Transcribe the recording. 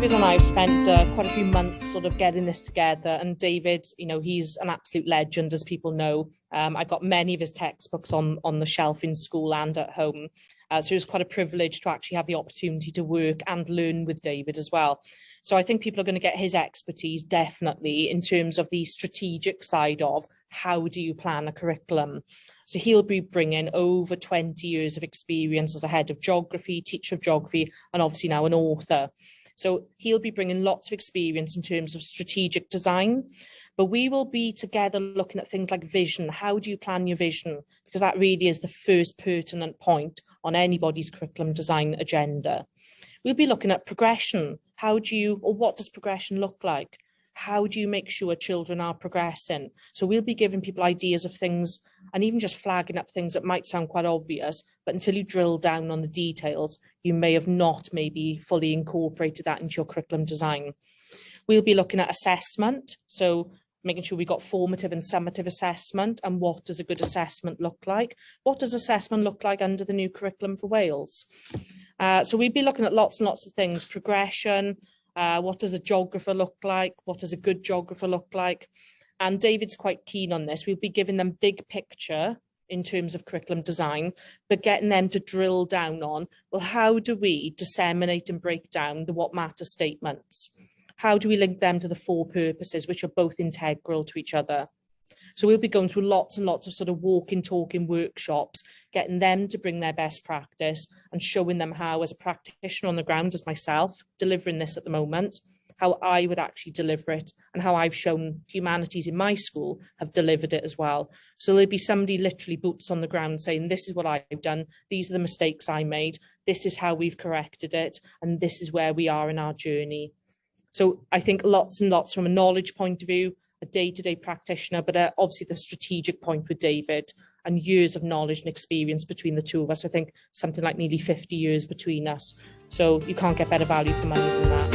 David and I have spent quite a few months sort of getting this together, and David, you know, he's an absolute legend, as people know. I got many of his textbooks on the shelf in school and at home. So it was quite a privilege to actually have the opportunity to work and learn with David as well. So I think people are going to get his expertise definitely in terms of the strategic side of how do you plan a curriculum. So he'll be bringing over 20 years of experience as a head of geography, teacher of geography, and obviously now an author. So he'll be bringing lots of experience in terms of strategic design, but we will be together looking at things like vision. How do you plan your vision? Because that really is the first pertinent point on anybody's curriculum design agenda. We'll be looking at progression. What does progression look like? How do you make sure children are progressing? So we'll be giving people ideas of things and even just flagging up things that might sound quite obvious, but until you drill down on the details, you may have not maybe fully incorporated that into your curriculum design. We'll be looking at assessment. So making sure we've got formative and summative assessment, and what does a good assessment look like? What does assessment look like under the new curriculum for Wales? So we'll be looking at lots and lots of things: progression, what does a geographer look like? What does a good geographer look like? And David's quite keen on this. We'll be giving them big picture in terms of curriculum design, but getting them to drill down on, well, how do we disseminate and break down the what matter statements? How do we link them to the four purposes, which are both integral to each other? So we'll be going through lots and lots of sort of walking, talking workshops, getting them to bring their best practice and showing them how, as a practitioner on the ground, as myself, delivering this at the moment, how I would actually deliver it and how I've shown Humanities in my school have delivered it as well. So there'll be somebody literally boots on the ground saying, this is what I've done, these are the mistakes I made, this is how we've corrected it, and this is where we are in our journey. So I think lots and lots from a knowledge point of view, a day-to-day practitioner, but obviously the strategic point with David, and years of knowledge and experience between the two of us. I think something like nearly 50 years between us. So you can't get better value for money than that.